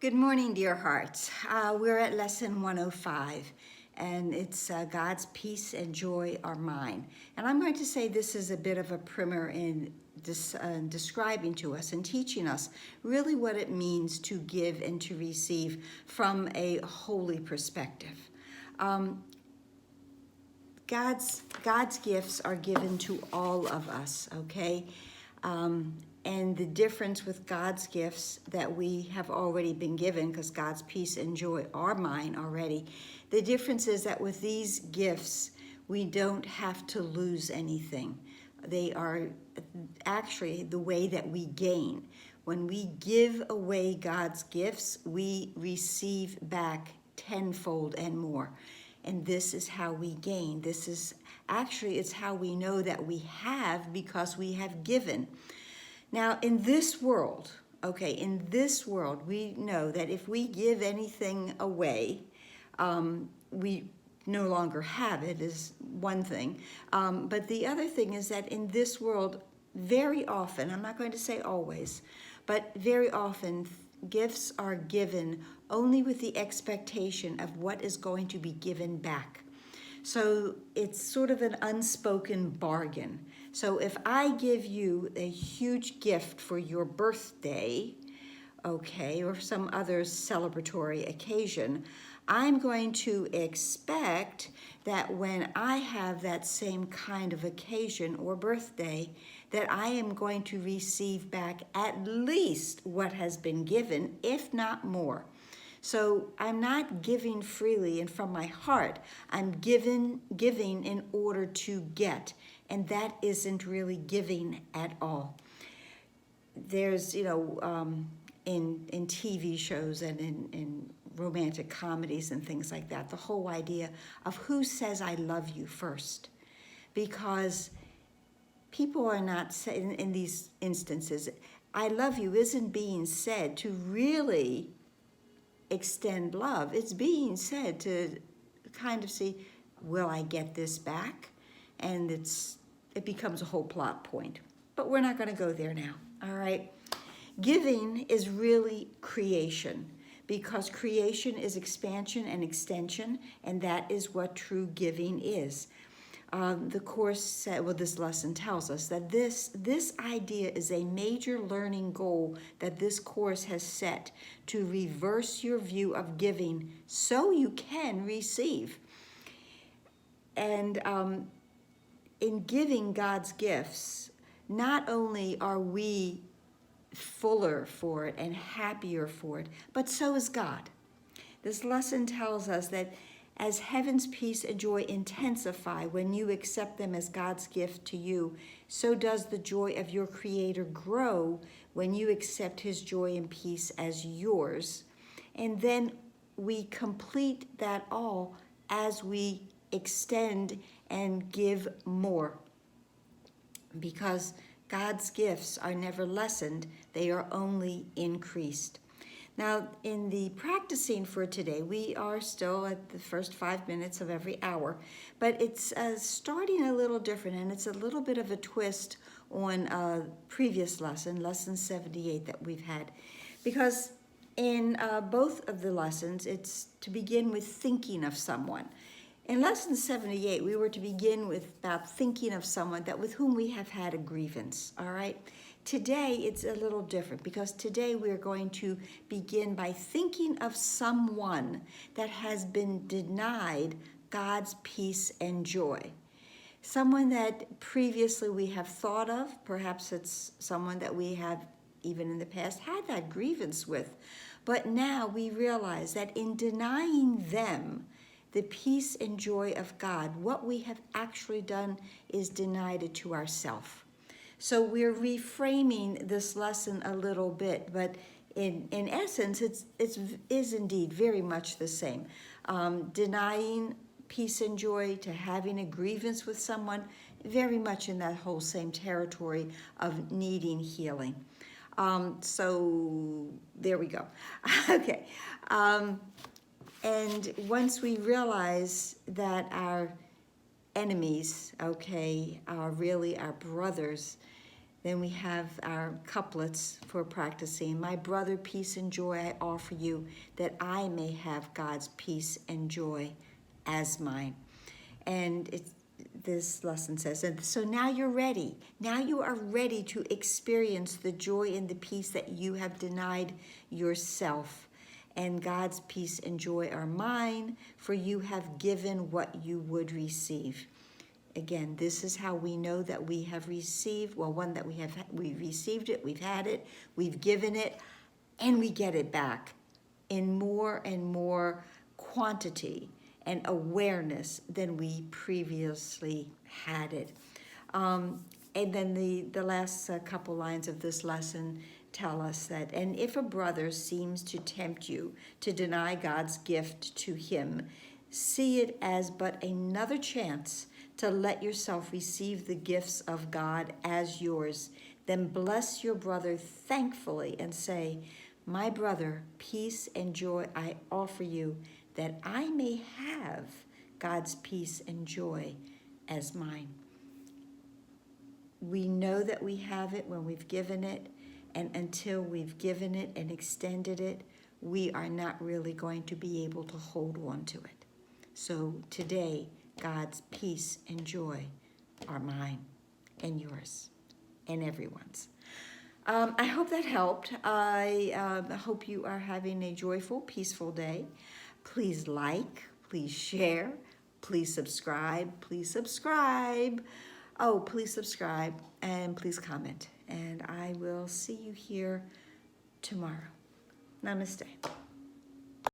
Good morning, dear hearts. We're at lesson 105, and it's God's peace and joy are mine. And I'm going to say this is a bit of a primer in describing to us and teaching us really what it means to give and to receive from a holy perspective. God's gifts are given to all of us, okay? And the difference with God's gifts that we have already been given, because God's peace and joy are mine already, the difference is that with these gifts, we don't have to lose anything. They are actually the way that we gain. When we give away God's gifts, we receive back tenfold and more. And this is how we gain. This is actually, it's how we know that we have because we have given. Now, in this world, we know that if we give anything away, we no longer have it, is one thing. But the other thing is that in this world, very often, I'm not going to say always, but very often, gifts are given only with the expectation of what is going to be given back. So it's sort of an unspoken bargain. So if I give you a huge gift for your birthday, okay, or some other celebratory occasion, I'm going to expect that when I have that same kind of occasion or birthday, that I am going to receive back at least what has been given, if not more. So I'm not giving freely and from my heart. I'm giving in order to get. And that isn't really giving at all. There's, in TV shows and in romantic comedies and things like that, the whole idea of who says I love you first. Because people are not saying in these instances, I love you isn't being said to really extend love. It's being said to kind of see, will I get this back? And it becomes a whole plot point. But we're not going to go there now, all right? Giving is really creation, because creation is expansion and extension, and that is what true giving is. The course, this lesson tells us that this idea is a major learning goal that this course has set to reverse your view of giving so you can receive. And in giving God's gifts, not only are we fuller for it and happier for it, but so is God. This lesson tells us that as heaven's peace and joy intensify when you accept them as God's gift to you, so does the joy of your Creator grow when you accept His joy and peace as yours. And then we complete that all as we extend and give more. Because God's gifts are never lessened, they are only increased. Now, in the practicing for today, we are still at the first 5 minutes of every hour, but it's starting a little different, and it's a little bit of a twist on a previous lesson 78 that we've had. Because in both of the lessons, it's to begin with thinking of someone. In lesson 78, we were to begin with about thinking of someone that with whom we have had a grievance, all right? Today, it's a little different, because today we're going to begin by thinking of someone that has been denied God's peace and joy. Someone that previously we have thought of, perhaps it's someone that we have even in the past had that grievance with, but now we realize that in denying them the peace and joy of God, what we have actually done is denied it to ourselves. So we're reframing this lesson a little bit, but in essence, it is indeed very much the same. Denying peace and joy to having a grievance with someone, very much in that whole same territory of needing healing. So there we go. Okay. And once we realize that our enemies, are really our brothers, Then we have our couplets for practicing. My brother, peace and joy I offer you, that I may have God's peace and joy as mine. And this lesson says, and so now you're ready. Now you are ready to experience the joy and the peace that you have denied yourself. And God's peace and joy are mine, for you have given what you would receive. Again, this is how we know that we have received, well, one, that we received it, we've had it, we've given it, and we get it back in more and more quantity and awareness than we previously had it. And then the last couple lines of this lesson tell us that, and if a brother seems to tempt you to deny God's gift to him, see it as but another chance to let yourself receive the gifts of God as yours. Then bless your brother thankfully and say, my brother, peace and joy I offer you, that I may have God's peace and joy as mine. We know that we have it when we've given it, and until we've given it and extended it, we are not really going to be able to hold on to it. So today, God's peace and joy are mine and yours and everyone's. I hope that helped. I hope you are having a joyful, peaceful day. Please like, please share, please subscribe, Oh, please subscribe and please comment. And I will see you here tomorrow. Namaste.